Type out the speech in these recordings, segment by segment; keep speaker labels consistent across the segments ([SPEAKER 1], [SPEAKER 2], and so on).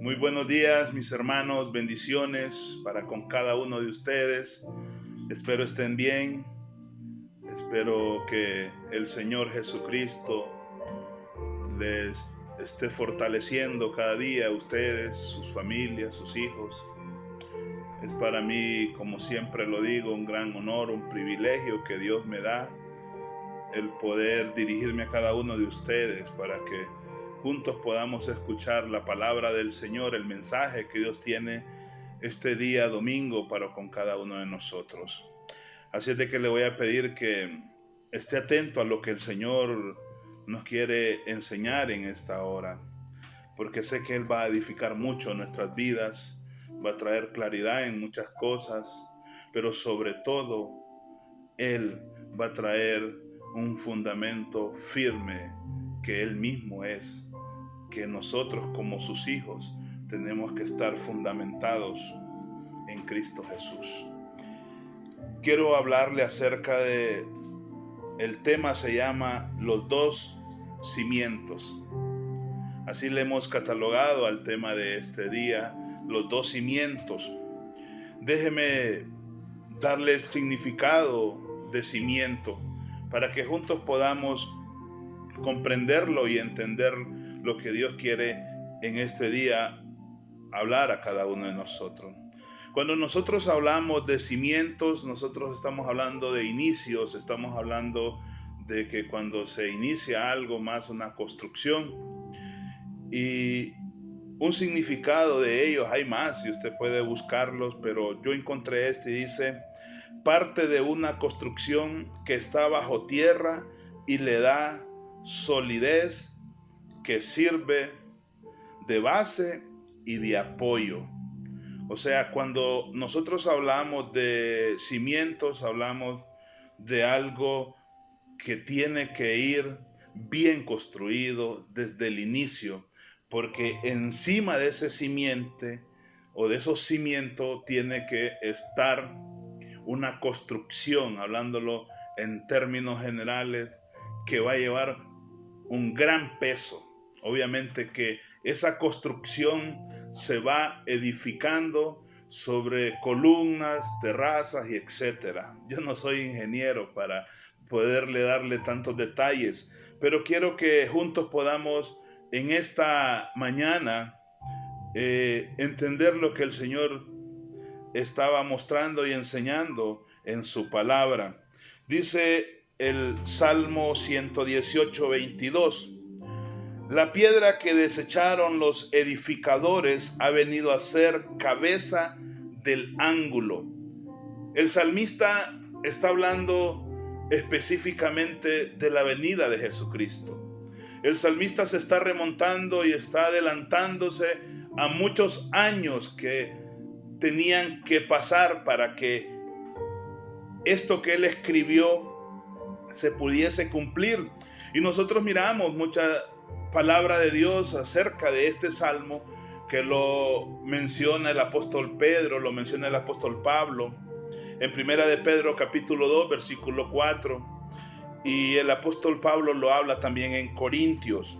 [SPEAKER 1] Muy buenos días, mis hermanos, bendiciones para con cada uno de ustedes. Espero estén bien, espero que el Señor Jesucristo les esté fortaleciendo cada día a ustedes, sus familias, sus hijos. Es para mí, como siempre lo digo, un gran honor, un privilegio que Dios me da el poder dirigirme a cada uno de ustedes para que juntos podamos escuchar la palabra del Señor, el mensaje que Dios tiene este día domingo para con cada uno de nosotros. Así es de que le voy a pedir que esté atento a lo que el Señor nos quiere enseñar en esta hora, porque sé que Él va a edificar mucho nuestras vidas, va a traer claridad en muchas cosas, pero sobre todo Él va a traer un fundamento firme que Él mismo es, que nosotros como sus hijos tenemos que estar fundamentados en Cristo Jesús. Quiero hablarle acerca de, el tema se llama los dos cimientos. Así le hemos catalogado al tema de este día, los dos cimientos. Déjeme darle el significado de cimiento para que juntos podamos comprenderlo y entender lo que Dios quiere en este día hablar a cada uno de nosotros. Cuando nosotros hablamos de cimientos, nosotros estamos hablando de inicios, estamos hablando de que cuando se inicia algo más una construcción, y un significado de ellos hay más y usted puede buscarlos, pero yo encontré este y dice: parte de una construcción que está bajo tierra y le da solidez, que sirve de base y de apoyo. O sea, cuando nosotros hablamos de cimientos, hablamos de algo que tiene que ir bien construido desde el inicio, porque encima de ese simiente o de esos cimientos tiene que estar una construcción, hablándolo en términos generales, que va a llevar un gran peso. Obviamente que esa construcción se va edificando sobre columnas, terrazas y etcétera. Yo no soy ingeniero para poderle darle tantos detalles, pero quiero que juntos podamos en esta mañana entender lo que el Señor estaba mostrando y enseñando en su palabra. Dice el Salmo 118, 22: la piedra que desecharon los edificadores ha venido a ser cabeza del ángulo. El salmista está hablando específicamente de la venida de Jesucristo. El salmista se está remontando y está adelantándose a muchos años que tenían que pasar para que esto que él escribió se pudiese cumplir. Y nosotros miramos mucha palabra de Dios acerca de este salmo, que lo menciona el apóstol Pedro, lo menciona el apóstol Pablo en Primera de Pedro capítulo 2 versículo 4, y el apóstol Pablo lo habla también en Corintios,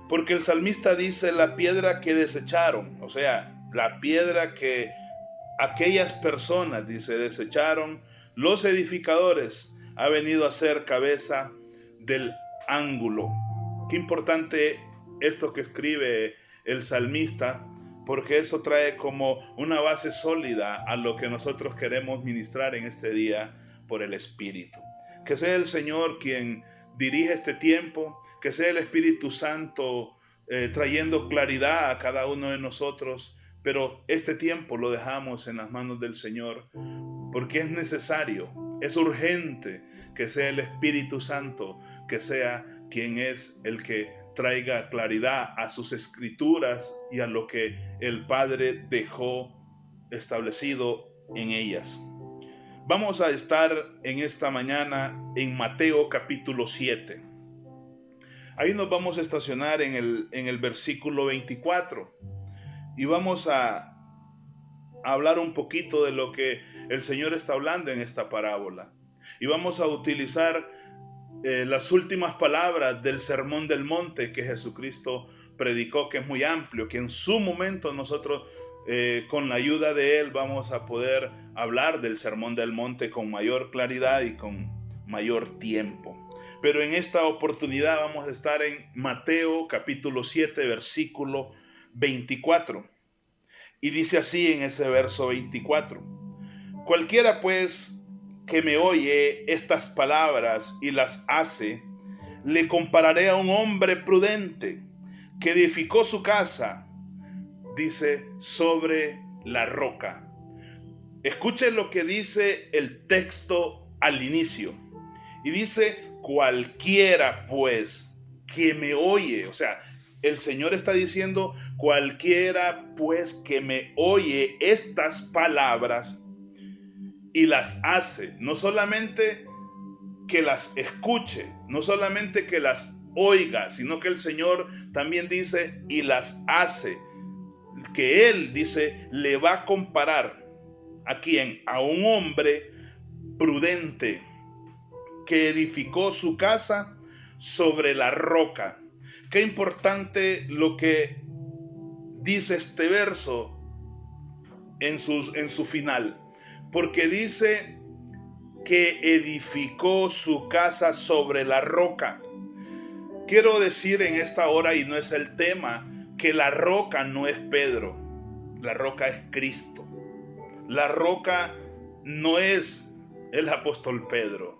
[SPEAKER 1] porque el salmista dice: la piedra que desecharon, o sea, la piedra que aquellas personas, dice, desecharon los edificadores, ha venido a ser cabeza del ángulo. Qué importante esto que escribe el salmista, porque eso trae como una base sólida a lo que nosotros queremos ministrar en este día por el Espíritu. Que sea el Señor quien dirige este tiempo, que sea el Espíritu Santo trayendo claridad a cada uno de nosotros, pero este tiempo lo dejamos en las manos del Señor, porque es necesario, es urgente que sea el Espíritu Santo, que sea quien es el que traiga claridad a sus escrituras y a lo que el Padre dejó establecido en ellas. Vamos a estar en esta mañana en Mateo capítulo 7. Ahí nos vamos a estacionar en el versículo 24 y vamos a hablar un poquito de lo que el Señor está hablando en esta parábola. Y vamos a utilizar las últimas palabras del Sermón del Monte que Jesucristo predicó, que es muy amplio, que en su momento nosotros con la ayuda de él vamos a poder hablar del Sermón del Monte con mayor claridad y con mayor tiempo. Pero en esta oportunidad vamos a estar en Mateo capítulo 7, versículo 24. Y dice así en ese verso 24: cualquiera pues que me oye estas palabras y las hace, le compararé a un hombre prudente que edificó su casa, dice, sobre la roca. Escuchen lo que dice el texto al inicio. Y dice, cualquiera pues que me oye. O sea, el Señor está diciendo, cualquiera pues que me oye estas palabras y las hace. No solamente que las escuche, no solamente que las oiga, sino que el Señor también dice, y las hace. Que Él, dice, le va a comparar ¿a quién? A un hombre prudente que edificó su casa sobre la roca. Qué importante lo que dice este verso en su final, porque dice que edificó su casa sobre la roca. Quiero decir en esta hora, y no es el tema, que la roca no es Pedro, la roca es Cristo. La roca no es el apóstol Pedro,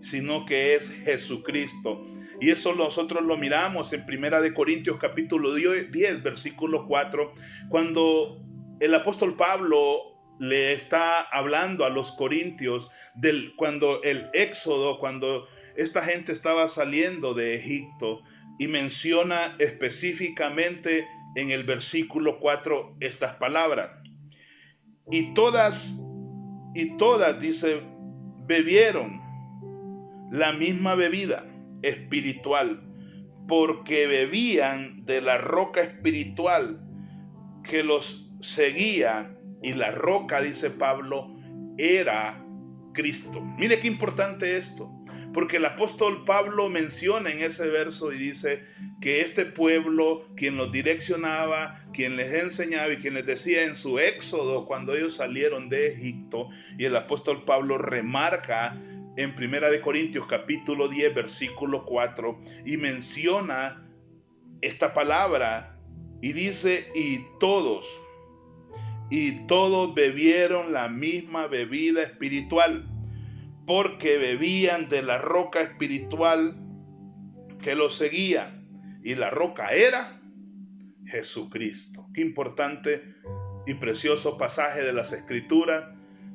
[SPEAKER 1] sino que es Jesucristo. Y eso nosotros lo miramos en 1 Corintios capítulo 10, versículo 4, cuando el apóstol Pablo le está hablando a los corintios cuando el éxodo, cuando esta gente estaba saliendo de Egipto, y menciona específicamente en el versículo 4 estas palabras. Y todas, dice, bebieron la misma bebida espiritual, porque bebían de la roca espiritual que los seguía, y la roca, dice Pablo, era Cristo. Mire qué importante esto, porque el apóstol Pablo menciona en ese verso y dice que este pueblo, quien los direccionaba, quien les enseñaba y quien les decía en su éxodo cuando ellos salieron de Egipto, y el apóstol Pablo remarca en 1 Corintios capítulo 10 versículo 4 y menciona esta palabra y dice, y todos bebieron la misma bebida espiritual, porque bebían de la roca espiritual que los seguía, y la roca era Jesucristo. Qué importante y precioso pasaje de las Escrituras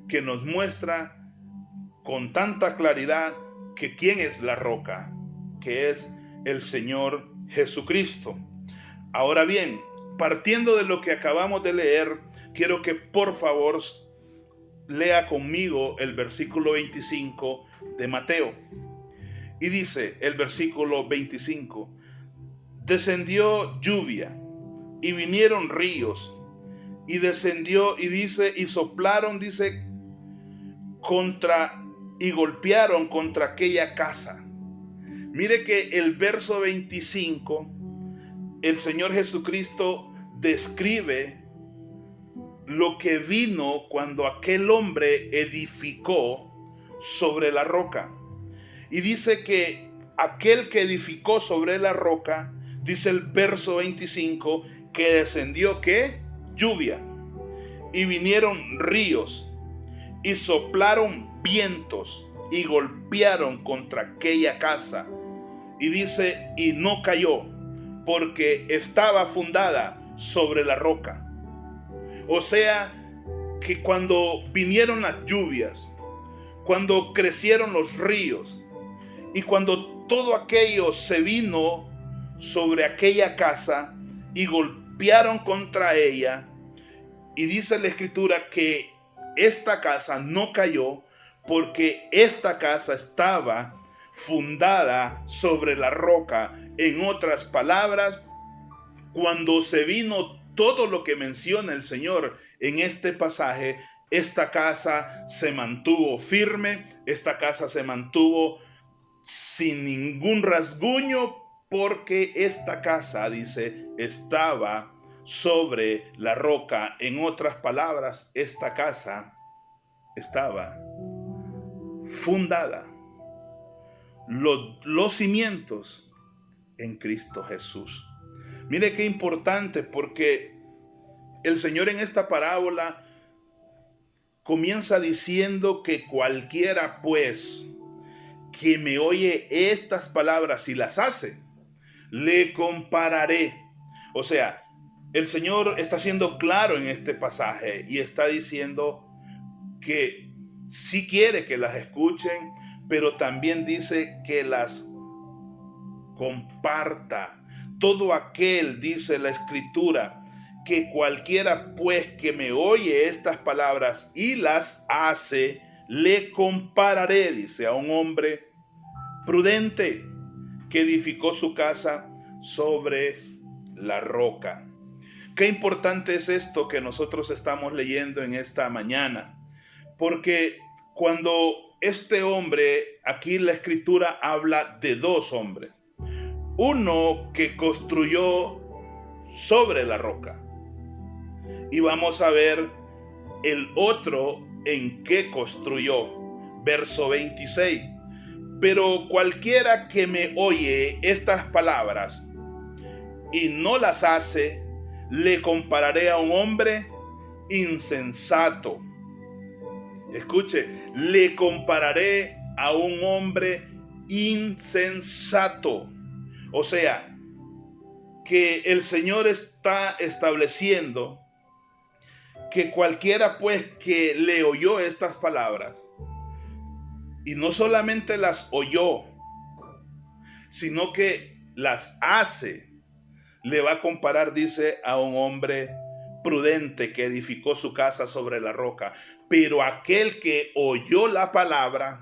[SPEAKER 1] que nos muestra con tanta claridad que quién es la roca, que es el Señor Jesucristo. Ahora bien, partiendo de lo que acabamos de leer, quiero que por favor lea conmigo el versículo 25 de Mateo. Y dice el versículo 25: descendió lluvia y vinieron ríos, y descendió, y dice, y soplaron, dice, y golpearon contra aquella casa. Mire que el verso 25, el Señor Jesucristo describe lo que vino cuando aquel hombre edificó sobre la roca. Y dice que aquel que edificó sobre la roca, dice el verso 25, que descendió, ¿qué? Lluvia, y vinieron ríos, y soplaron vientos, y golpearon contra aquella casa. Y dice, y no cayó, porque estaba fundada sobre la roca. O sea, que cuando vinieron las lluvias, cuando crecieron los ríos, y cuando todo aquello se vino sobre aquella casa y golpearon contra ella, y dice la Escritura que esta casa no cayó, porque esta casa estaba fundada sobre la roca. En otras palabras, cuando se vino todo lo que menciona el Señor en este pasaje, esta casa se mantuvo firme, esta casa se mantuvo sin ningún rasguño, porque esta casa, dice, estaba sobre la roca. En otras palabras, esta casa estaba fundada, los cimientos en Cristo Jesús. Mire qué importante, porque el Señor en esta parábola comienza diciendo que cualquiera pues que me oye estas palabras y las hace, le compararé. O sea, el Señor está siendo claro en este pasaje y está diciendo que sí quiere que las escuchen, pero también dice que las comparta. Todo aquel, dice la Escritura, que cualquiera pues que me oye estas palabras y las hace, le compararé, dice, a un hombre prudente que edificó su casa sobre la roca. Qué importante es esto que nosotros estamos leyendo en esta mañana, porque cuando este hombre, aquí la Escritura habla de dos hombres, uno que construyó sobre la roca, y vamos a ver el otro en qué construyó. Verso 26. Pero cualquiera que me oye estas palabras y no las hace, le compararé a un hombre insensato. Escuche, le compararé a un hombre insensato. O sea, que el Señor está estableciendo que cualquiera pues que le oyó estas palabras y no solamente las oyó, sino que las hace, le va a comparar, dice, a un hombre prudente que edificó su casa sobre la roca. Pero aquel que oyó la palabra,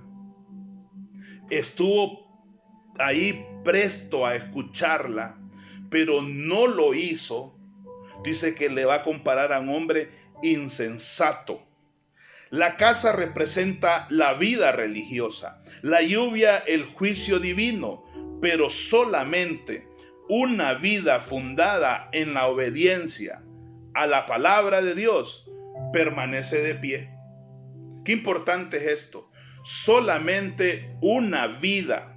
[SPEAKER 1] estuvo ahí presto a escucharla, pero no lo hizo, dice que le va a comparar a un hombre insensato. La casa representa la vida religiosa, la lluvia el juicio divino, pero solamente una vida fundada en la obediencia a la palabra de Dios permanece de pie. Qué importante es esto. Solamente una vida.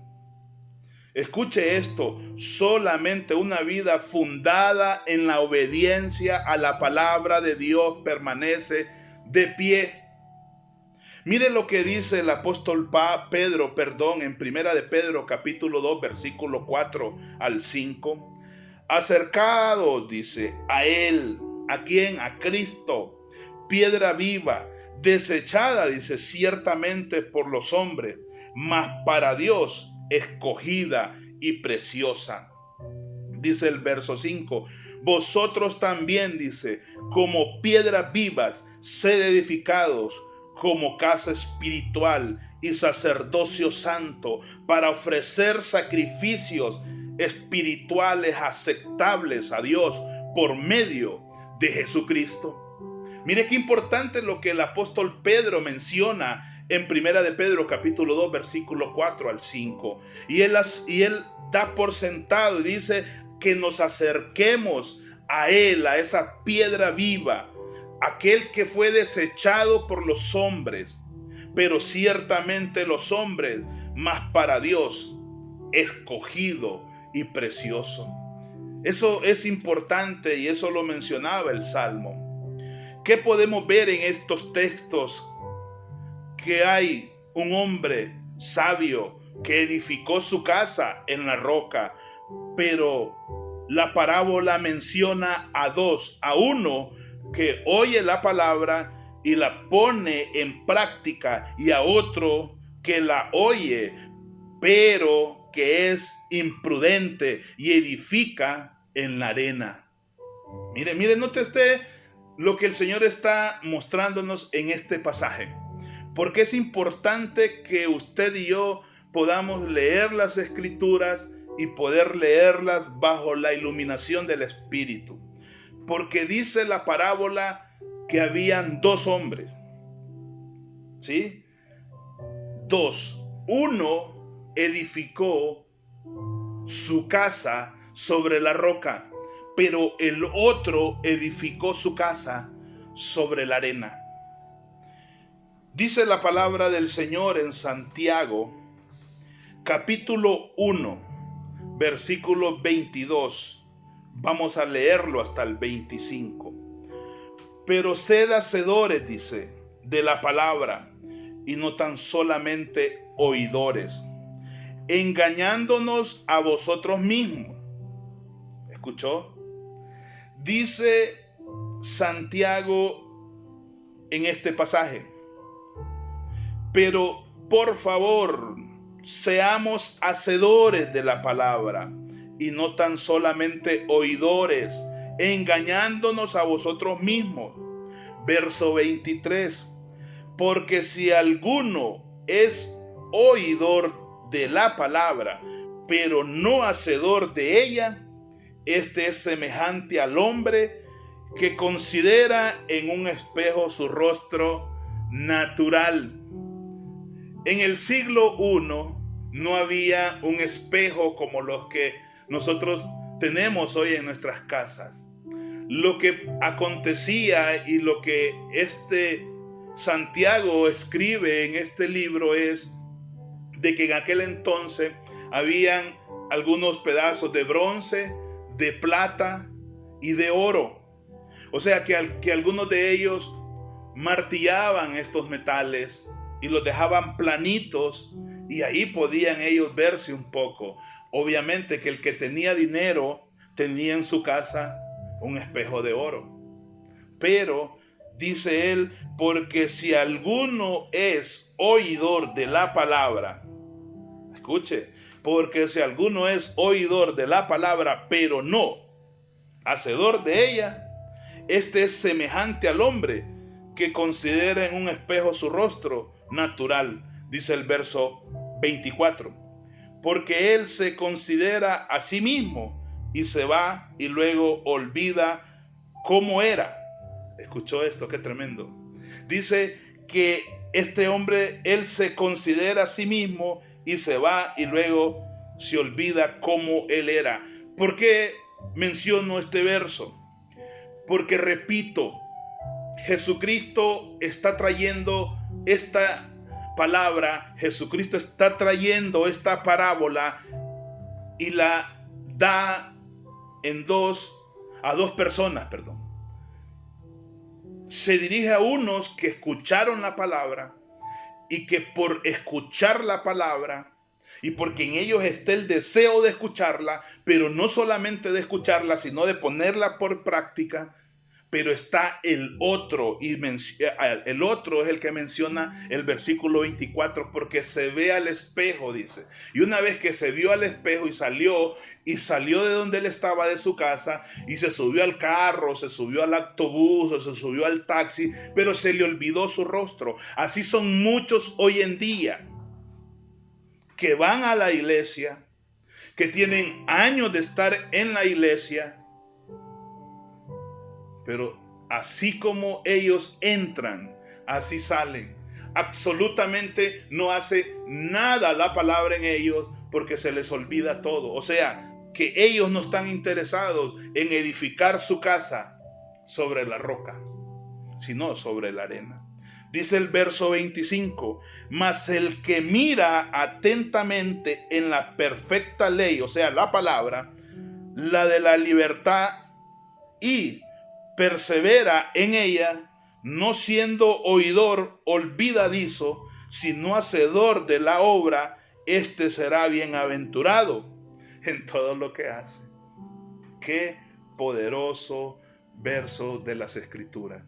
[SPEAKER 1] Escuche esto, solamente una vida fundada en la obediencia a la palabra de Dios permanece de pie. Mire lo que dice el apóstol Pedro, en Primera de Pedro, capítulo 2, versículo 4 al 5. Acercados, dice, a él, ¿a quién? A Cristo, piedra viva, desechada, dice, ciertamente por los hombres, mas para Dios escogida y preciosa. Dice el verso 5, vosotros también, dice, como piedras vivas, sed edificados como casa espiritual y sacerdocio santo, para ofrecer sacrificios espirituales aceptables a Dios por medio de Jesucristo. Mire qué importante lo que el apóstol Pedro menciona en Primera de Pedro capítulo 2 versículo 4 al 5. Y él da por sentado y dice que nos acerquemos a él, a esa piedra viva, aquel que fue desechado por los hombres, pero ciertamente los hombres, mas para Dios escogido y precioso. Eso es importante y eso lo mencionaba el Salmo. ¿Qué podemos ver en estos textos? Que hay un hombre sabio que edificó su casa en la roca, pero la parábola menciona a dos, a uno que oye la palabra y la pone en práctica, y a otro que la oye, pero que es imprudente y edifica en la arena. Mire, note usted lo que el Señor está mostrándonos en este pasaje. Porque es importante que usted y yo podamos leer las Escrituras y poder leerlas bajo la iluminación del Espíritu. Porque dice la parábola que habían dos hombres. ¿Sí? Dos. Uno edificó su casa sobre la roca, pero el otro edificó su casa sobre la arena. Dice la palabra del Señor en Santiago, capítulo 1, versículo 22. Vamos a leerlo hasta el 25. Pero sed hacedores, dice, de la palabra, y no tan solamente oidores, engañándonos a vosotros mismos. ¿Escuchó? Dice Santiago en este pasaje: pero por favor, seamos hacedores de la palabra y no tan solamente oidores, engañándonos a vosotros mismos. Verso 23. Porque si alguno es oidor de la palabra, pero no hacedor de ella, este es semejante al hombre que considera en un espejo su rostro natural. En el siglo I no había un espejo como los que nosotros tenemos hoy en nuestras casas. Lo que acontecía y lo que Santiago escribe en este libro es de que en aquel entonces habían algunos pedazos de bronce, de plata y de oro. O sea que algunos de ellos martillaban estos metales y los dejaban planitos, y ahí podían ellos verse un poco. Obviamente que el que tenía dinero tenía en su casa un espejo de oro. Pero dice él, porque si alguno es oidor de la palabra, escuche, porque si alguno es oidor de la palabra, pero no hacedor de ella, este es semejante al hombre que considera en un espejo su rostro natural. Dice el verso 24, porque él se considera a sí mismo y se va y luego olvida cómo era. ¿Escuchó esto? Qué tremendo. Dice que este hombre, él se considera a sí mismo y se va y luego se olvida cómo él era. ¿Por qué menciono este verso? Porque repito, Jesucristo está trayendo esta palabra, Jesucristo está trayendo esta parábola y la da a dos personas. Se dirige a unos que escucharon la palabra y que por escuchar la palabra y porque en ellos está el deseo de escucharla, pero no solamente de escucharla, sino de ponerla por práctica. Pero está el otro, y el otro es el que menciona el versículo 24, porque se ve al espejo, dice. Y una vez que se vio al espejo y salió de donde él estaba, de su casa, y se subió al carro, se subió al autobús, o se subió al taxi, pero se le olvidó su rostro. Así son muchos hoy en día que van a la iglesia, que tienen años de estar en la iglesia, pero así como ellos entran, así salen. Absolutamente no hace nada la palabra en ellos porque se les olvida todo. O sea, que ellos no están interesados en edificar su casa sobre la roca, sino sobre la arena. Dice el verso 25, mas el que mira atentamente en la perfecta ley, o sea, la palabra, la de la libertad, y persevera en ella, no siendo oidor olvidadizo, sino hacedor de la obra, este será bienaventurado en todo lo que hace. Qué poderoso verso de las Escrituras.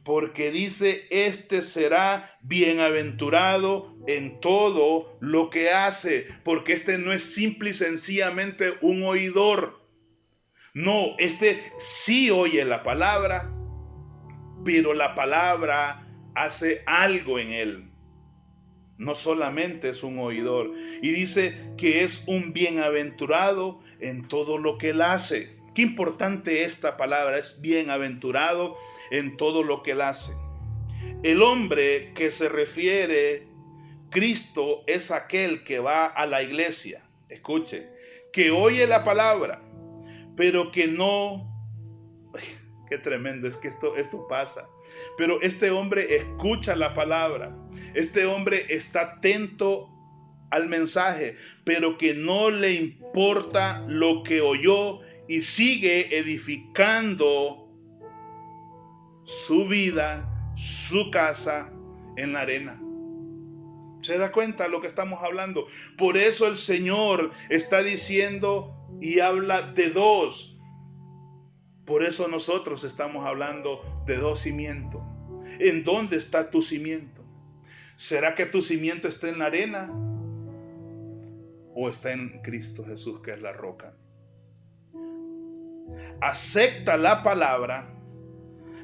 [SPEAKER 1] Porque dice, este será bienaventurado en todo lo que hace. Porque este no es simple y sencillamente un oidor. No, este sí oye la palabra, pero la palabra hace algo en él. No solamente es un oidor. Y dice que es un bienaventurado en todo lo que él hace. Qué importante esta palabra, es bienaventurado en todo lo que él hace. El hombre que se refiere Cristo es aquel que va a la iglesia. Escuche, que oye la palabra, pero que no... Ay, qué tremendo es que esto pasa. Pero este hombre escucha la palabra. Este hombre está atento al mensaje, pero que no le importa lo que oyó y sigue edificando su vida, su casa en la arena. ¿Se da cuenta de lo que estamos hablando? Por eso el Señor está diciendo y habla de dos. Por eso nosotros estamos hablando de dos cimientos. ¿En dónde está tu cimiento? ¿Será que tu cimiento está en la arena o está en Cristo Jesús, que es la roca? Acepta la palabra,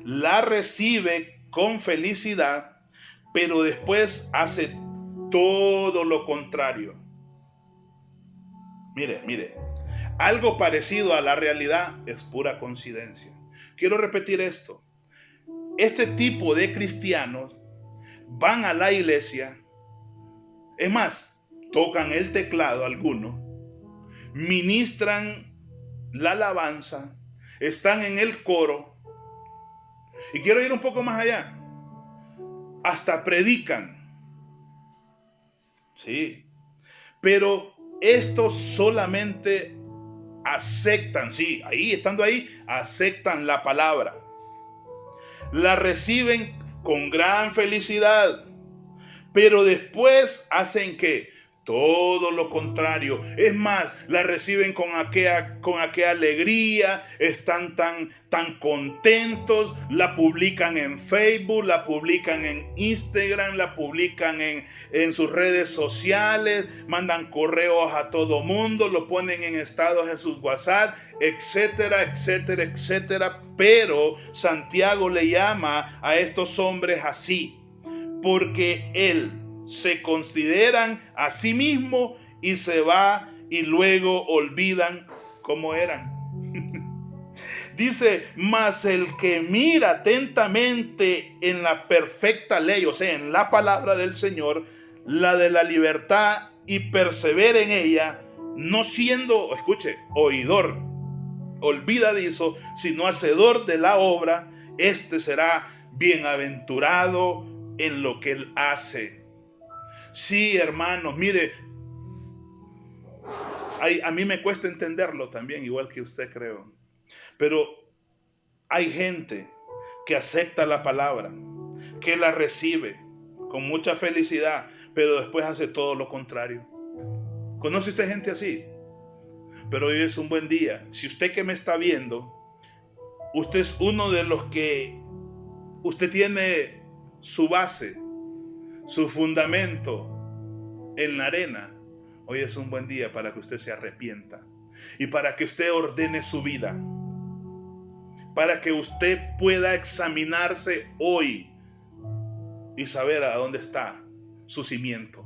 [SPEAKER 1] la recibe con felicidad, pero después hace todo lo contrario. Mire, algo parecido a la realidad es pura coincidencia. Quiero repetir esto. Este tipo de cristianos van a la iglesia, es más, tocan el teclado algunos, ministran la alabanza, están en el coro, y quiero ir un poco más allá, hasta predican, sí, pero estos solamente aceptan, sí, ahí, estando ahí, aceptan la palabra, la reciben con gran felicidad, pero después hacen ¿qué? Todo lo contrario. Es más, la reciben con aquella alegría, están tan contentos, la publican en Facebook, la publican en Instagram, la publican en sus redes sociales, mandan correos a todo mundo, lo ponen en estados en sus WhatsApp, etcétera, etcétera, etcétera. Pero Santiago le llama a estos hombres así, porque él se consideran a sí mismos y se va y luego olvidan cómo eran. Dice, mas el que mira atentamente en la perfecta ley, o sea, en la palabra del Señor, la de la libertad, y persevera en ella, no siendo, escuche, oidor, olvidadizo, sino hacedor de la obra, este será bienaventurado en lo que él hace. Sí, hermanos, mire, a mí me cuesta entenderlo también, igual que usted, creo. Pero hay gente que acepta la palabra, que la recibe con mucha felicidad, pero después hace todo lo contrario. ¿Conoce usted gente así? Pero hoy es un buen día. Si usted que me está viendo, usted es uno de los que usted tiene su base, su fundamento en la arena, hoy es un buen día para que usted se arrepienta y para que usted ordene su vida, para que usted pueda examinarse hoy y saber a dónde está su cimiento.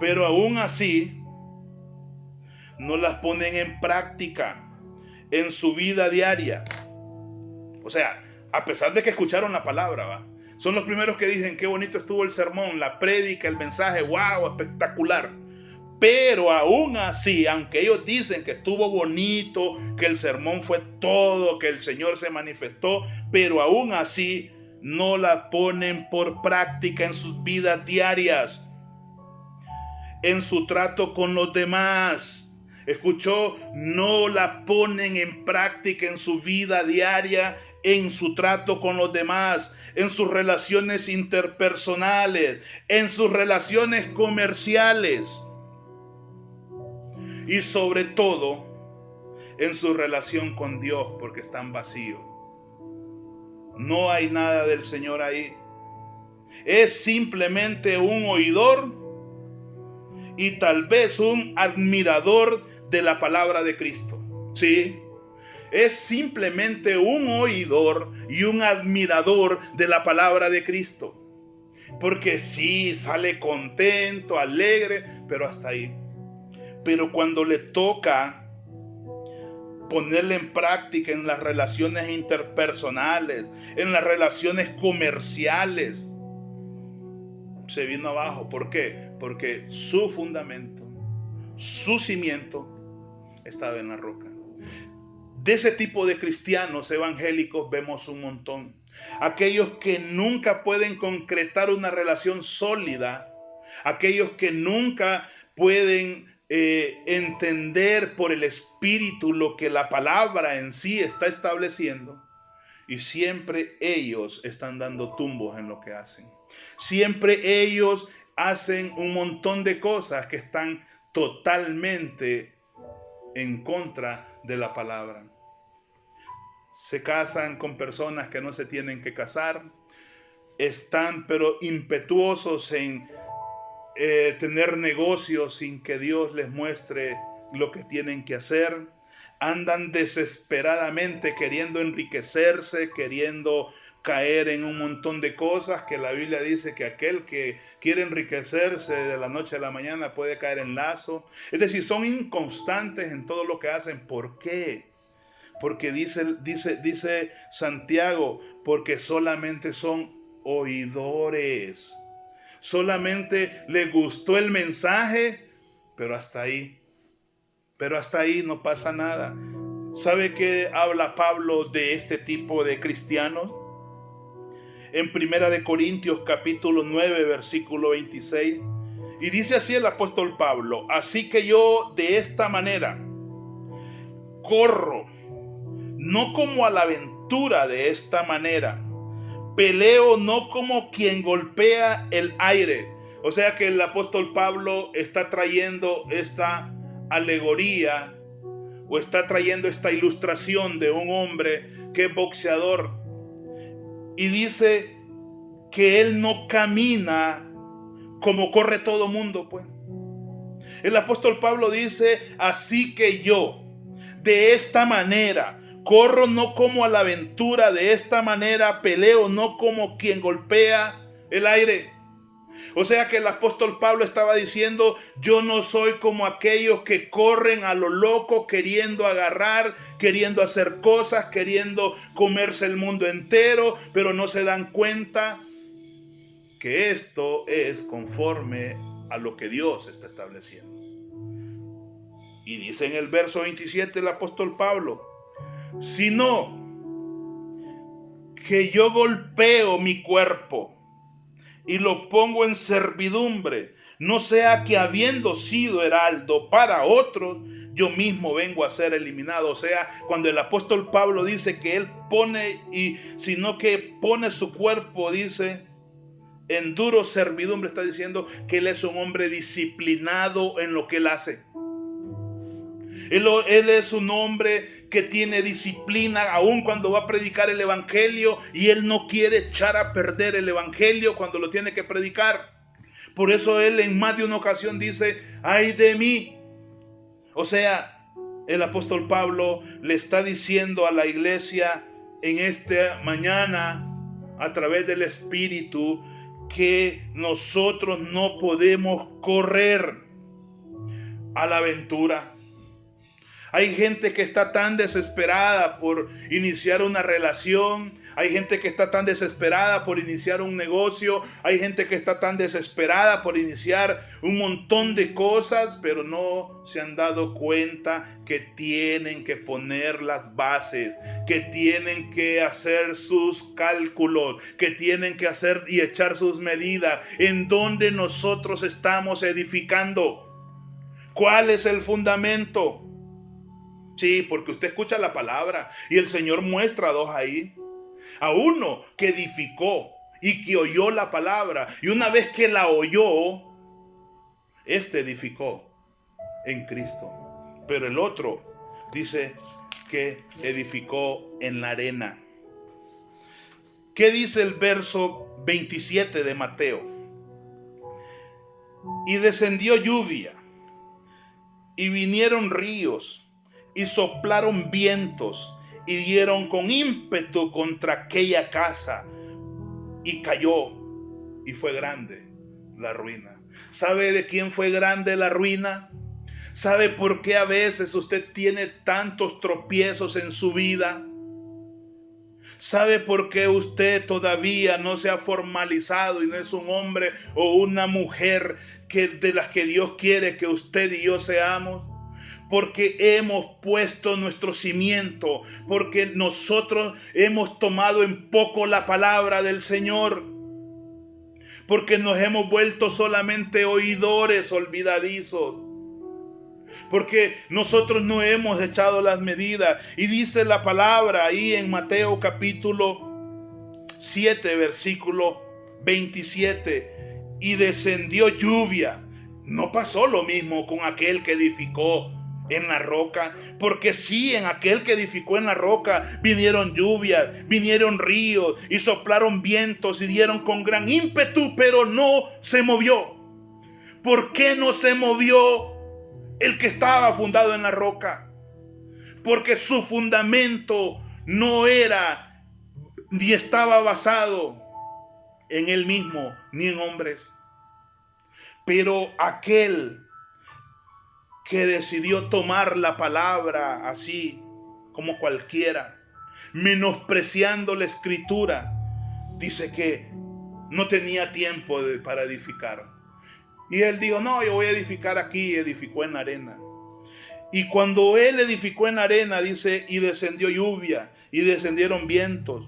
[SPEAKER 1] Pero aún así no las ponen en práctica en su vida diaria. O sea, a pesar de que escucharon la palabra, ¿va? Son los primeros que dicen qué bonito estuvo el sermón, la prédica, el mensaje, wow, espectacular. Pero aún así, aunque ellos dicen que estuvo bonito, que el sermón fue todo, que el Señor se manifestó, pero aún así no la ponen por práctica en sus vidas diarias, en su trato con los demás. Escuchó, no la ponen en práctica en su vida diaria, en su trato con los demás, en sus relaciones interpersonales, en sus relaciones comerciales y sobre todo en su relación con Dios, porque están vacíos. No hay nada del Señor ahí. Es simplemente un oidor y tal vez un admirador de la palabra de Cristo. Sí, es simplemente un oidor y un admirador de la palabra de Cristo. Porque sí, sale contento, alegre, pero hasta ahí. Pero cuando le toca ponerle en práctica en las relaciones interpersonales, en las relaciones comerciales, se vino abajo. ¿Por qué? Porque su fundamento, su cimiento estaba en la roca. De ese tipo de cristianos evangélicos vemos un montón. Aquellos que nunca pueden concretar una relación sólida, aquellos que nunca pueden entender por el Espíritu lo que la palabra en sí está estableciendo, y siempre ellos están dando tumbos en lo que hacen. Siempre ellos hacen un montón de cosas que están totalmente en contra de la palabra. Se casan con personas que no se tienen que casar. Están pero impetuosos en tener negocios sin que Dios les muestre lo que tienen que hacer. Andan desesperadamente queriendo enriquecerse, queriendo caer en un montón de cosas que la Biblia dice que aquel que quiere enriquecerse de la noche a la mañana puede caer en lazo. Es decir, son inconstantes en todo lo que hacen. ¿Por qué? Porque dice Santiago, porque solamente son oidores. Solamente les gustó el mensaje, pero hasta ahí. Pero hasta ahí no pasa nada. ¿Sabe qué habla Pablo de este tipo de cristianos? En 1 Corintios capítulo 9, versículo 26. Y dice así el apóstol Pablo: así que yo de esta manera corro, no como a la aventura, de esta manera peleo, no como quien golpea el aire. O sea que el apóstol Pablo está trayendo esta alegoría, o está trayendo esta ilustración de un hombre que es boxeador, y dice que él no camina como corre todo mundo, pues. El apóstol Pablo dice: así que yo de esta manera corro, no como a la aventura, de esta manera peleo, no como quien golpea el aire. O sea que el apóstol Pablo estaba diciendo: yo no soy como aquellos que corren a lo loco, queriendo agarrar, queriendo hacer cosas, queriendo comerse el mundo entero, pero no se dan cuenta que esto es conforme a lo que Dios está estableciendo. Y dice en el verso 27 el apóstol Pablo: sino que yo golpeo mi cuerpo y lo pongo en servidumbre, no sea que habiendo sido heraldo para otros, yo mismo vengo a ser eliminado. O sea, cuando el apóstol Pablo dice que él sino que pone su cuerpo, dice, en duro servidumbre, está diciendo que él es un hombre disciplinado en lo que él hace. Él es un hombre que tiene disciplina aun cuando va a predicar el evangelio, y él no quiere echar a perder el evangelio cuando lo tiene que predicar. Por eso él en más de una ocasión dice: ay de mí. O sea, el apóstol Pablo le está diciendo a la iglesia en esta mañana, a través del Espíritu, que nosotros no podemos correr a la aventura. Hay gente que está tan desesperada por iniciar una relación. Hay gente que está tan desesperada por iniciar un negocio. Hay gente que está tan desesperada por iniciar un montón de cosas, pero no se han dado cuenta que tienen que poner las bases, que tienen que hacer sus cálculos, que tienen que hacer y echar sus medidas. ¿En dónde nosotros estamos edificando? ¿Cuál es el fundamento? Sí, porque usted escucha la palabra y el Señor muestra dos ahí. A uno que edificó y que oyó la palabra, y una vez que la oyó, este edificó en Cristo. Pero el otro dice que edificó en la arena. ¿Qué dice el verso 27 de Mateo? Y descendió lluvia, y vinieron ríos, y soplaron vientos, y dieron con ímpetu contra aquella casa, y cayó, y fue grande la ruina. ¿Sabe de quién fue grande la ruina? ¿Sabe por qué a veces usted tiene tantos tropiezos en su vida? ¿Sabe por qué usted todavía no se ha formalizado y no es un hombre o una mujer de las que Dios quiere que usted y yo seamos? Porque hemos puesto nuestro cimiento, porque nosotros hemos tomado en poco la palabra del Señor, porque nos hemos vuelto solamente oidores olvidadizos, porque nosotros no hemos echado las medidas. Y dice la palabra ahí en Mateo capítulo 7, versículo 27, y descendió lluvia. No pasó lo mismo con aquel que edificó en la roca, porque sí, en aquel que edificó en la roca vinieron lluvias, vinieron ríos y soplaron vientos y dieron con gran ímpetu, pero no se movió. ¿Por qué no se movió el que estaba fundado en la roca? Porque su fundamento no era ni estaba basado en él mismo ni en hombres. Pero aquel que decidió tomar la palabra así como cualquiera, menospreciando la escritura, dice que no tenía tiempo para edificar. Y él dijo, no, yo voy a edificar aquí. Edificó en la arena. Y cuando él edificó en la arena, dice, y descendió lluvia, y descendieron vientos,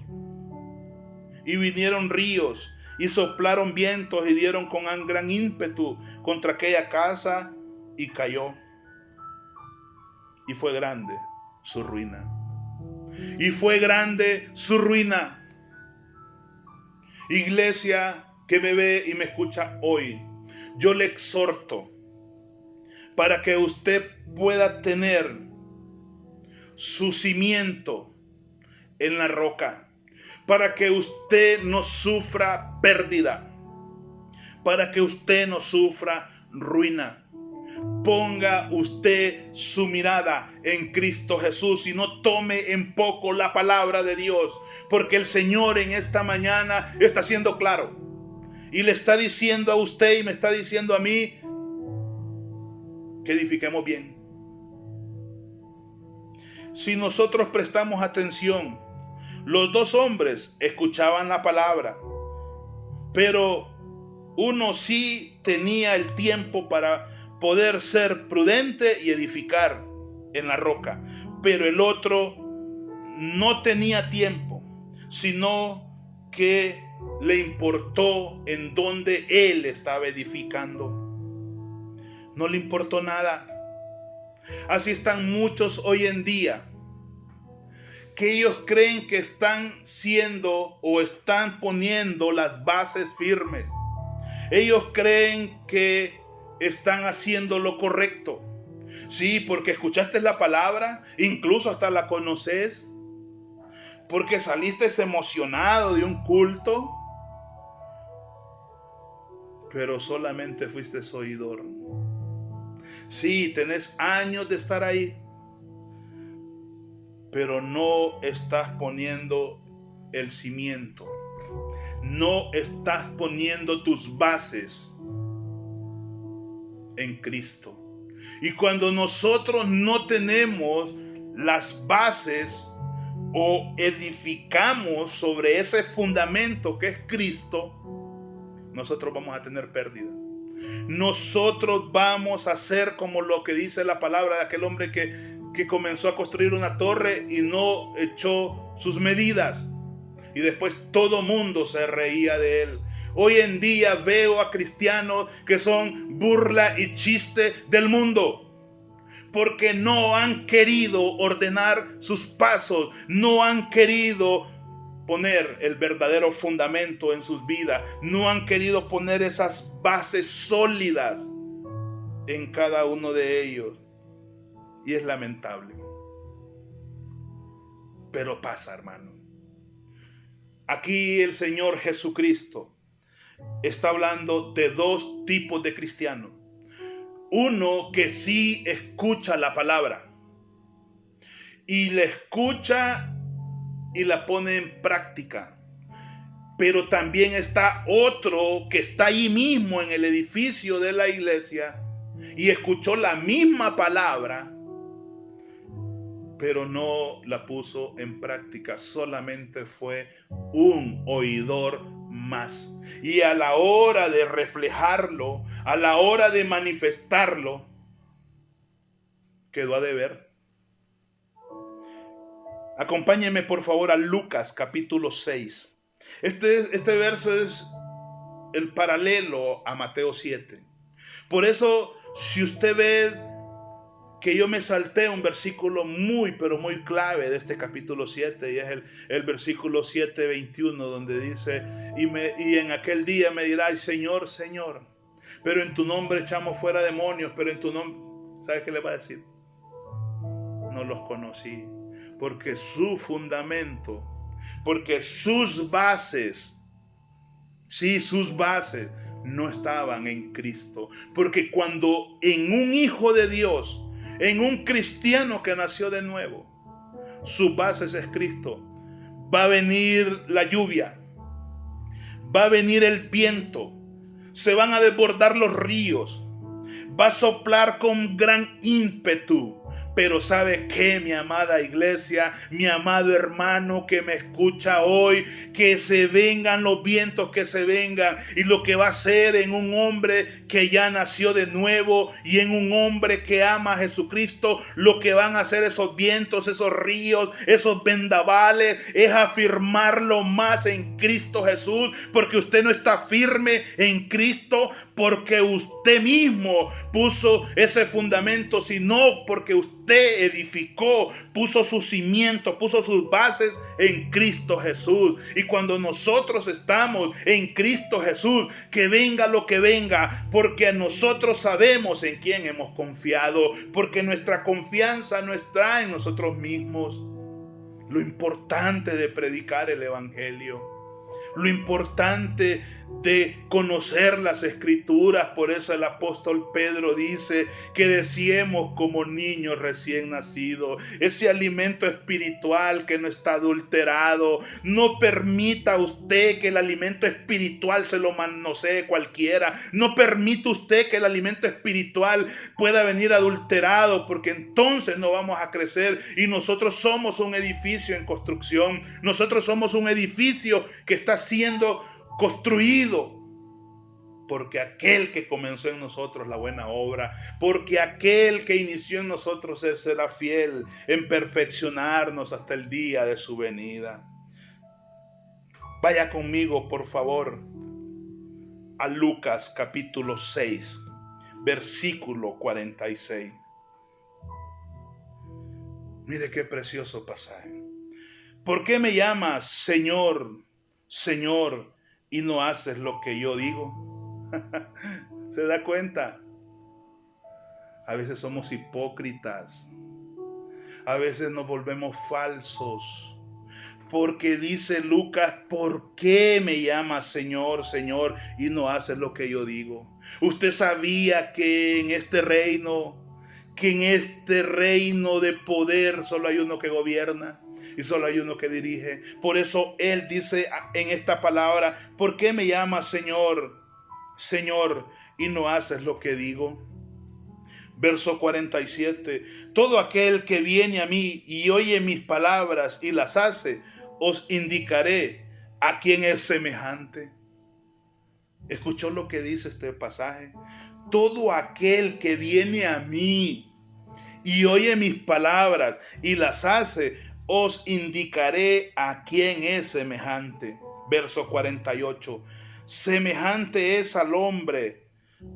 [SPEAKER 1] y vinieron ríos, y soplaron vientos, y dieron con gran ímpetu contra aquella casa, y cayó. Y fue grande su ruina. Y fue grande su ruina. Iglesia que me ve y me escucha hoy, yo le exhorto para que usted pueda tener su cimiento en la roca, para que usted no sufra pérdida, para que usted no sufra ruina. Ponga usted su mirada en Cristo Jesús y no tome en poco la palabra de Dios, porque el Señor en esta mañana está siendo claro y le está diciendo a usted y me está diciendo a mí que edifiquemos bien. Si nosotros prestamos atención, los dos hombres escuchaban la palabra, pero uno sí tenía el tiempo para poder ser prudente y edificar en la roca, pero el otro no tenía tiempo, sino que le importó en dónde él estaba edificando. No le importó nada. Así están muchos hoy en día, que ellos creen que están siendo o están poniendo las bases firmes. Ellos creen que están haciendo lo correcto. Sí, porque escuchaste la palabra, incluso hasta la conoces, porque saliste emocionado de un culto, pero solamente fuiste oidor. Sí, tenés años de estar ahí, pero no estás poniendo el cimiento, no estás poniendo tus bases en Cristo. Y cuando nosotros no tenemos las bases o edificamos sobre ese fundamento que es Cristo, nosotros vamos a tener pérdida. Nosotros vamos a ser como lo que dice la palabra de aquel hombre que comenzó a construir una torre y no echó sus medidas, y después todo mundo se reía de él. Hoy en día veo a cristianos que son burla y chiste del mundo, porque no han querido ordenar sus pasos, no han querido poner el verdadero fundamento en sus vidas, no han querido poner esas bases sólidas en cada uno de ellos. Y es lamentable, pero pasa, hermano. Aquí el Señor Jesucristo está hablando de dos tipos de cristianos. Uno que sí escucha la palabra y la escucha y la pone en práctica. Pero también está otro que está ahí mismo en el edificio de la iglesia y escuchó la misma palabra, pero no la puso en práctica, solamente fue un oidor más. Y a la hora de reflejarlo, a la hora de manifestarlo, quedó a deber. Acompáñeme por favor a Lucas capítulo 6. Este verso es el paralelo a Mateo 7. Por eso, si usted ve que yo me salté un versículo muy, pero muy clave de este capítulo 7, y es el versículo 7:21, donde dice, y en aquel día me dirás, Señor, Señor, pero en tu nombre echamos fuera demonios, pero en tu nombre, ¿sabe qué le va a decir? No los conocí, porque su fundamento, porque sus bases, sí, sus bases no estaban en Cristo. Porque cuando en un hijo de Dios, en un cristiano que nació de nuevo, sus bases es Cristo, va a venir la lluvia, va a venir el viento, se van a desbordar los ríos, va a soplar con gran ímpetu. Pero ¿sabe qué, mi amada iglesia, mi amado hermano que me escucha hoy? Que se vengan los vientos, que se vengan. Y lo que va a ser en un hombre que ya nació de nuevo y en un hombre que ama a Jesucristo, lo que van a hacer esos vientos, esos ríos, esos vendavales, es afirmarlo más en Cristo Jesús. Porque usted no está firme en Cristo porque usted mismo puso ese fundamento, sino porque usted edificó, puso sus cimientos, puso sus bases en Cristo Jesús. Y cuando nosotros estamos en Cristo Jesús, que venga lo que venga, porque nosotros sabemos en quién hemos confiado, porque nuestra confianza no está en nosotros mismos. Lo importante de predicar el evangelio, lo importante de conocer las escrituras. Por eso el apóstol Pedro dice que deseemos como niños recién nacidos ese alimento espiritual que no está adulterado. No permita usted que el alimento espiritual se lo manosee cualquiera. No permita usted que el alimento espiritual pueda venir adulterado, porque entonces no vamos a crecer. Y nosotros somos un edificio en construcción. Nosotros somos un edificio que está siendo construido, porque aquel que comenzó en nosotros la buena obra, porque aquel que inició en nosotros, él será fiel en perfeccionarnos hasta el día de su venida. Vaya conmigo, por favor, a Lucas capítulo 6, versículo 46. Mire qué precioso pasaje. ¿Por qué me llamas Señor, Señor, y no haces lo que yo digo? ¿Se da cuenta? A veces somos hipócritas. A veces nos volvemos falsos. Porque dice Lucas, ¿por qué me llamas Señor, Señor, y no haces lo que yo digo? Usted sabía que en este reino de poder solo hay uno que gobierna. Y solo hay uno que dirige. Por eso Él dice en esta palabra, ¿por qué me llamas Señor, Señor, y no haces lo que digo? Verso 47, todo aquel que viene a mí y oye mis palabras y las hace, os indicaré a quién es semejante. ¿Escuchó lo que dice este pasaje? Todo aquel que viene a mí y oye mis palabras y las hace, os indicaré a quién es semejante. Verso 48. Semejante es al hombre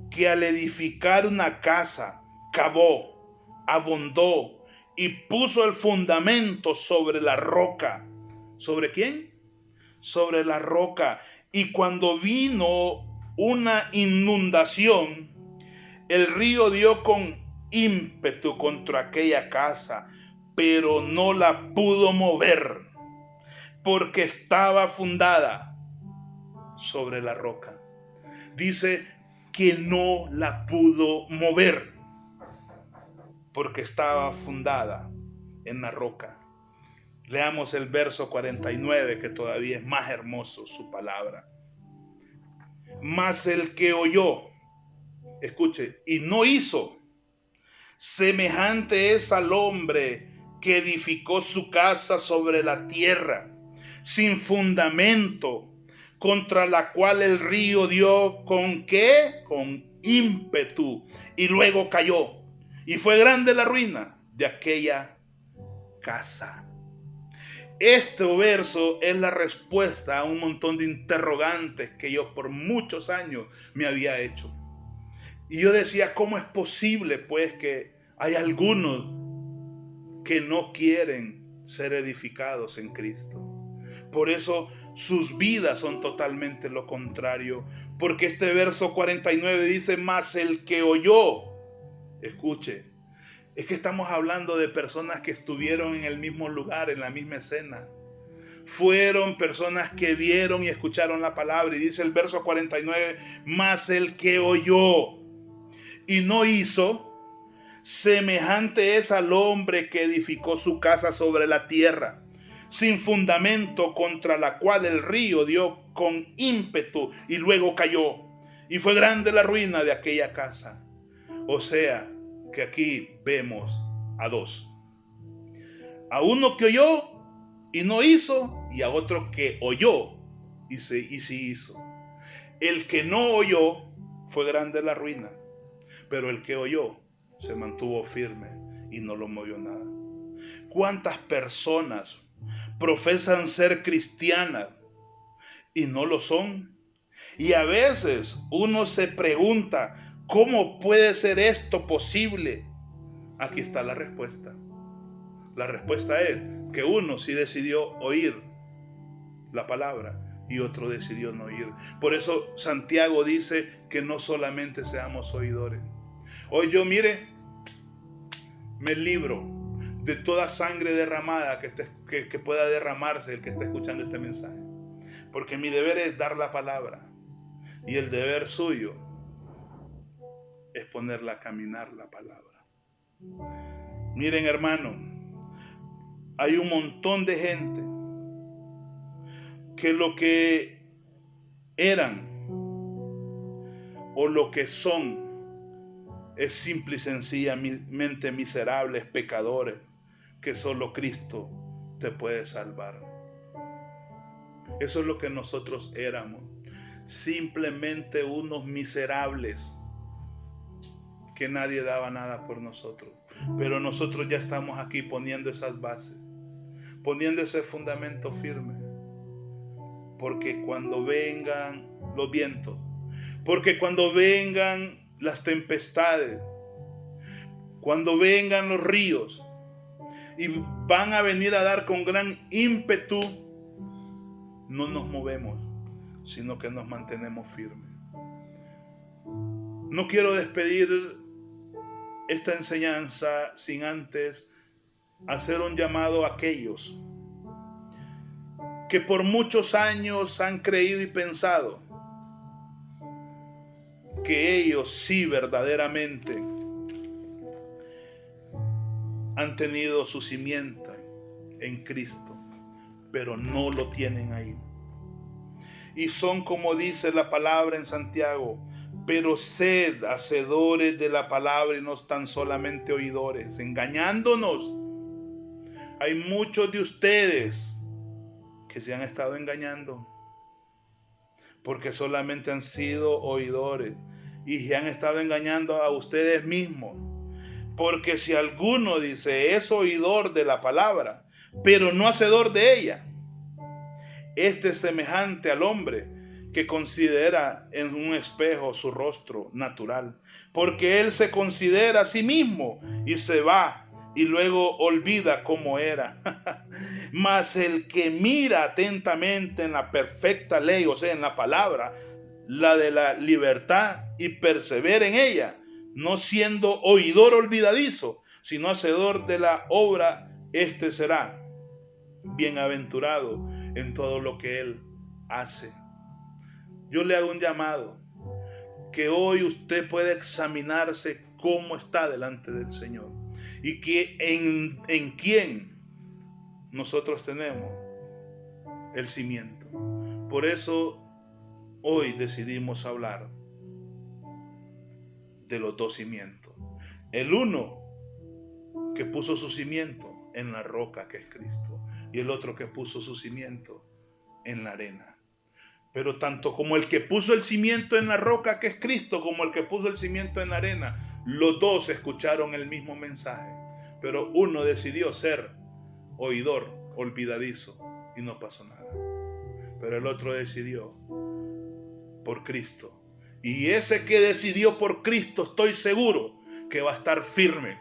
[SPEAKER 1] que al edificar una casa cavó, abondó y puso el fundamento sobre la roca. ¿Sobre quién? Sobre la roca. Y cuando vino una inundación, el río dio con ímpetu contra aquella casa, pero no la pudo mover, porque estaba fundada sobre la roca. Dice que no la pudo mover, porque estaba fundada en la roca. Leamos el verso 49, que todavía es más hermoso su palabra. Mas el que oyó, escuche, y no hizo, semejante es al hombre que edificó su casa sobre la tierra, sin fundamento, contra la cual el río dio ¿con qué? Con ímpetu, y luego cayó. Y fue grande la ruina de aquella casa. Este verso es la respuesta a un montón de interrogantes que yo por muchos años me había hecho. Y yo decía, ¿cómo es posible pues que hay algunos que no quieren ser edificados en Cristo? Por eso sus vidas son totalmente lo contrario. Porque este verso 49 dice, más el que oyó. Escuche, es que estamos hablando de personas que estuvieron en el mismo lugar, en la misma escena. Fueron personas que vieron y escucharon la palabra. Y dice el verso 49, más el que oyó y no hizo, semejante es al hombre que edificó su casa sobre la tierra, sin fundamento, contra la cual el río dio con ímpetu y luego cayó. Y fue grande la ruina de aquella casa. O sea, que aquí vemos a dos. A uno que oyó y no hizo, y a otro que oyó y sí hizo. El que no oyó, fue grande la ruina, pero el que oyó se mantuvo firme y no lo movió nada. ¿Cuántas personas profesan ser cristianas y no lo son? Y a veces uno se pregunta, ¿cómo puede ser esto posible? Aquí está la respuesta. La respuesta es que uno sí decidió oír la palabra y otro decidió no oír. Por eso Santiago dice que no solamente seamos oidores. Hoy yo, mire, me libro de toda sangre derramada que pueda derramarse el que está escuchando este mensaje. Porque mi deber es dar la palabra y el deber suyo es ponerla a caminar la palabra. Miren, hermano, hay un montón de gente que lo que eran o lo que son es simple y sencillamente miserables pecadores que solo Cristo te puede salvar. Eso es lo que nosotros éramos, simplemente unos miserables que nadie daba nada por nosotros. Pero nosotros ya estamos aquí poniendo esas bases, poniendo ese fundamento firme. Porque cuando vengan los vientos, porque cuando vengan las tempestades, cuando vengan los ríos y van a venir a dar con gran ímpetu, no nos movemos, sino que nos mantenemos firmes. No quiero despedir esta enseñanza sin antes hacer un llamado a aquellos que por muchos años han creído y pensado que ellos sí verdaderamente han tenido su simiente en Cristo, pero no lo tienen ahí. Y son, como dice la palabra en Santiago, pero sed hacedores de la palabra y no tan solamente oidores, engañándonos. Hay muchos de ustedes que se han estado engañando porque solamente han sido oidores y se han estado engañando a ustedes mismos. Porque si alguno dice es oidor de la palabra, pero no hacedor de ella, este es semejante al hombre que considera en un espejo su rostro natural, porque él se considera a sí mismo y se va y luego olvida cómo era. Mas el que mira atentamente en la perfecta ley, o sea, en la palabra, la de la libertad, y persevera en ella, no siendo oidor olvidadizo, sino hacedor de la obra, este será bienaventurado en todo lo que él hace. Yo le hago un llamado, que hoy usted pueda examinarse cómo está delante del Señor y que en quién nosotros tenemos el cimiento. Por eso hoy decidimos hablar de los dos cimientos. El uno que puso su cimiento en la roca que es Cristo, y el otro que puso su cimiento en la arena. Pero tanto como el que puso el cimiento en la roca que es Cristo, como el que puso el cimiento en la arena, los dos escucharon el mismo mensaje. Pero uno decidió ser oidor, olvidadizo, y no pasó nada. Pero el otro decidió por Cristo. Y ese que decidió por Cristo, estoy seguro que va a estar firme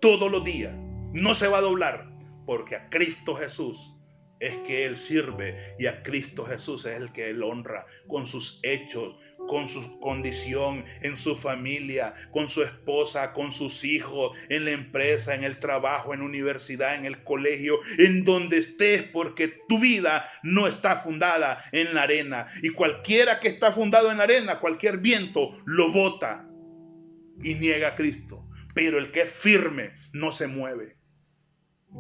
[SPEAKER 1] todos los días. No se va a doblar, porque a Cristo Jesús es que Él sirve, y a Cristo Jesús es el que Él honra con sus hechos, con su condición, en su familia, con su esposa, con sus hijos, en la empresa, en el trabajo, en la universidad, en el colegio, en donde estés, porque tu vida no está fundada en la arena. Y cualquiera que está fundado en la arena, cualquier viento lo bota y niega a Cristo. Pero el que es firme no se mueve.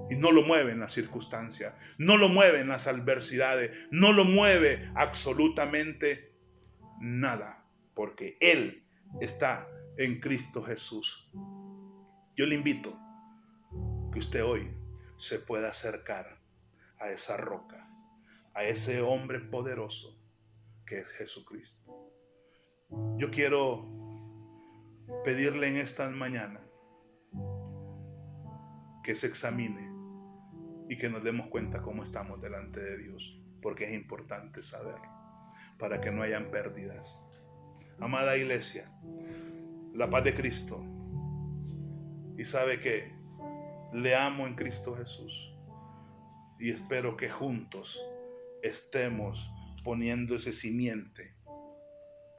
[SPEAKER 1] Y no lo mueven las circunstancias, no lo mueven las adversidades, no lo mueve absolutamente nada, porque Él está en Cristo Jesús. Yo le invito que usted hoy se pueda acercar a esa roca, a ese hombre poderoso que es Jesucristo. Yo quiero pedirle en esta mañana que se examine y que nos demos cuenta cómo estamos delante de Dios, porque es importante saber, para que no hayan pérdidas. Amada iglesia, la paz de Cristo, y sabe que le amo en Cristo Jesús, y espero que juntos estemos poniendo ese simiente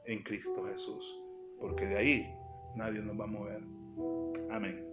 [SPEAKER 1] en Cristo Jesús, porque de ahí nadie nos va a mover. Amén.